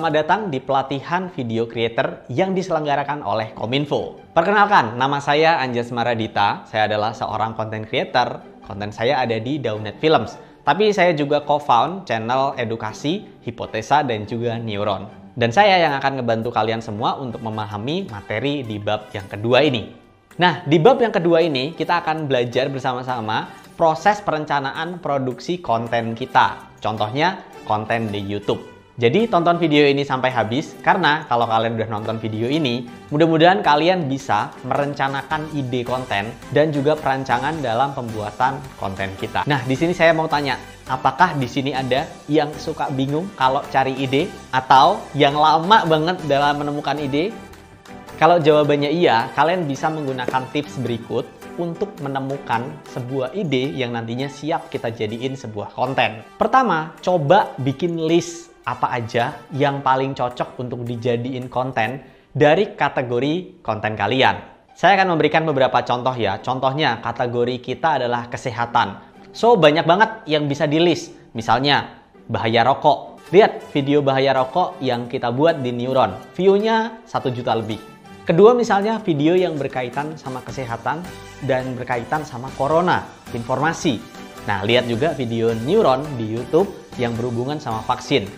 selamat datang di pelatihan video creator yang diselenggarakan oleh Kominfo. Perkenalkan, nama saya Anjas Maradita. Saya adalah seorang content creator. Konten saya ada di Daunet Films. Tapi saya juga co-found channel edukasi, Hipotesa, dan juga Neuron. Dan saya yang akan ngebantu kalian semua untuk memahami materi di bab yang kedua ini. Nah, di bab yang kedua ini kita akan belajar bersama-sama proses perencanaan produksi konten kita. Contohnya, konten di YouTube. Jadi tonton video ini sampai habis, karena kalau kalian udah nonton video ini, mudah-mudahan kalian bisa merencanakan ide konten dan juga perancangan dalam pembuatan konten kita. Nah, di sini saya mau tanya, apakah di sini ada yang suka bingung kalau cari ide atau yang lama banget dalam menemukan ide? Kalau jawabannya iya, kalian bisa menggunakan tips berikut untuk menemukan sebuah ide yang nantinya siap kita jadiin sebuah konten. Pertama, coba bikin list apa aja yang paling cocok untuk dijadiin konten dari kategori konten kalian. Saya akan memberikan beberapa contoh ya. Contohnya, kategori kita adalah kesehatan. So, banyak banget yang bisa di list. Misalnya, bahaya rokok. Lihat video bahaya rokok yang kita buat di Neuron. View-nya 1 juta lebih. Kedua, misalnya video yang berkaitan sama kesehatan dan berkaitan sama corona, informasi. Nah, lihat juga video Neuron di YouTube yang berhubungan sama vaksin.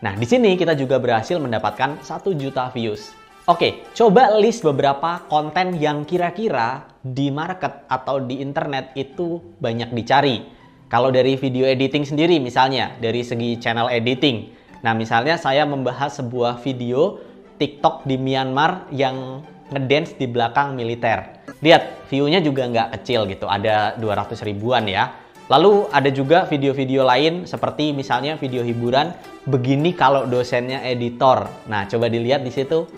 Nah, di sini kita juga berhasil mendapatkan 1 juta views. Oke, coba list beberapa konten yang kira-kira di market atau di internet itu banyak dicari. Kalau dari video editing sendiri misalnya, dari segi channel editing. Nah, misalnya saya membahas sebuah video TikTok di Myanmar yang ngedance di belakang militer. Lihat, view-nya juga nggak kecil gitu, ada 200 ribuan ya. Lalu ada juga video-video lain seperti misalnya video hiburan, begini kalau dosennya editor. Nah, coba dilihat di situ.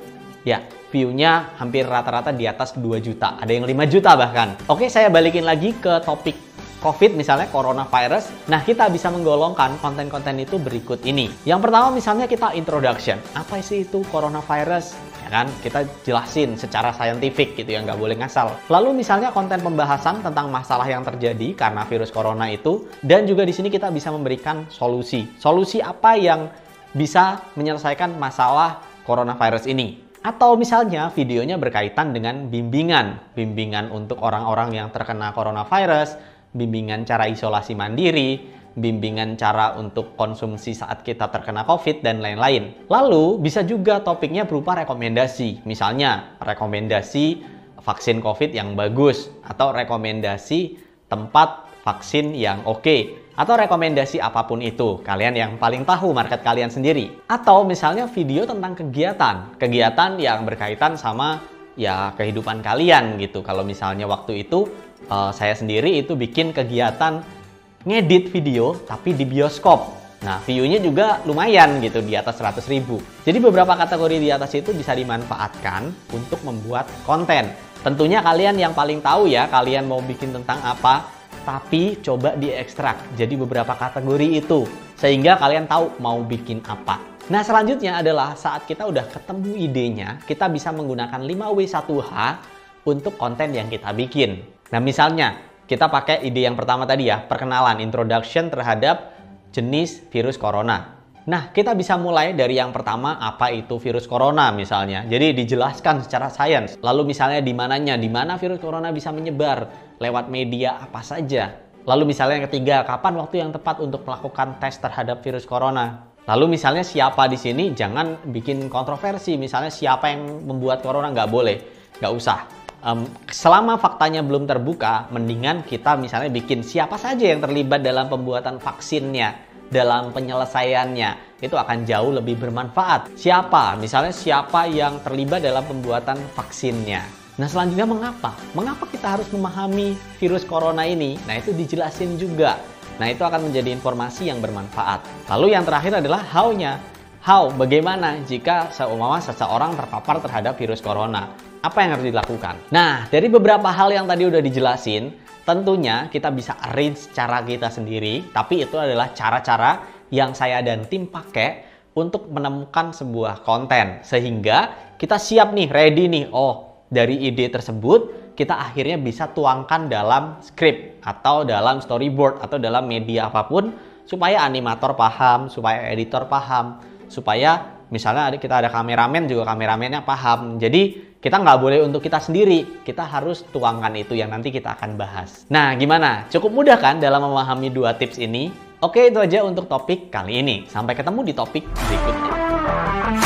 Ya, view-nya hampir rata-rata di atas 2 juta. Ada yang 5 juta bahkan. Oke, saya balikin lagi ke topik COVID, misalnya coronavirus. Nah, kita bisa menggolongkan konten-konten itu berikut ini. Yang pertama misalnya kita introduction. Apa sih itu coronavirus? Ya kan, kita jelasin secara saintifik gitu ya, nggak boleh ngasal. Lalu misalnya konten pembahasan tentang masalah yang terjadi karena virus corona itu. Dan juga di sini kita bisa memberikan solusi. Solusi apa yang bisa menyelesaikan masalah coronavirus ini. Atau misalnya videonya berkaitan dengan bimbingan. Bimbingan untuk orang-orang yang terkena coronavirus, bimbingan cara isolasi mandiri, bimbingan cara untuk konsumsi saat kita terkena COVID, dan lain-lain. Lalu, bisa juga topiknya berupa rekomendasi. Misalnya, rekomendasi vaksin COVID yang bagus, atau rekomendasi tempat vaksin yang oke, atau rekomendasi apapun itu. Kalian yang paling tahu market kalian sendiri. Atau misalnya video tentang kegiatan. Kegiatan yang berkaitan sama ya kehidupan kalian gitu. Kalau misalnya waktu itu, saya sendiri itu bikin kegiatan ngedit video tapi di bioskop. Nah, view-nya juga lumayan gitu, di atas 100 ribu. Jadi beberapa kategori di atas itu bisa dimanfaatkan untuk membuat konten. Tentunya kalian yang paling tahu ya, kalian mau bikin tentang apa, tapi coba diekstrak jadi beberapa kategori itu, sehingga kalian tahu mau bikin apa. Nah, selanjutnya adalah saat kita udah ketemu idenya, kita bisa menggunakan 5W1H untuk konten yang kita bikin. Nah, misalnya kita pakai ide yang pertama tadi ya, perkenalan, introduction terhadap jenis virus corona. Nah, kita bisa mulai dari yang pertama, apa itu virus corona misalnya. Jadi dijelaskan secara sains. Lalu misalnya di mananya, di mana virus corona bisa menyebar, lewat media apa saja. Lalu misalnya yang ketiga, kapan waktu yang tepat untuk melakukan tes terhadap virus corona. Lalu misalnya siapa di sini, jangan bikin kontroversi. Misalnya siapa yang membuat corona, nggak boleh, nggak usah. Selama faktanya belum terbuka, mendingan kita misalnya bikin siapa saja yang terlibat dalam pembuatan vaksinnya, dalam penyelesaiannya. Itu akan jauh lebih bermanfaat. Siapa? Misalnya siapa yang terlibat dalam pembuatan vaksinnya. Nah, selanjutnya mengapa? Mengapa kita harus memahami virus corona ini? Nah, itu dijelasin juga. Nah, itu akan menjadi informasi yang bermanfaat. Lalu yang terakhir adalah how-nya. How? Bagaimana jika seumpama seseorang terpapar terhadap virus corona? Apa yang harus dilakukan? Nah, dari beberapa hal yang tadi udah dijelasin, tentunya kita bisa arrange cara kita sendiri, tapi itu adalah cara-cara yang saya dan tim pakai untuk menemukan sebuah konten. Sehingga kita siap nih, ready nih. Oh, dari ide tersebut, kita akhirnya bisa tuangkan dalam script, atau dalam storyboard, atau dalam media apapun, supaya animator paham, supaya editor paham, supaya Misalnya kita ada kameramen juga kameramennya paham. Jadi kita nggak boleh untuk kita sendiri. Kita harus tuangkan itu yang nanti kita akan bahas. Nah, gimana? Cukup mudah kan dalam memahami 2 tips ini? Oke, itu aja untuk topik kali ini. Sampai ketemu di topik berikutnya.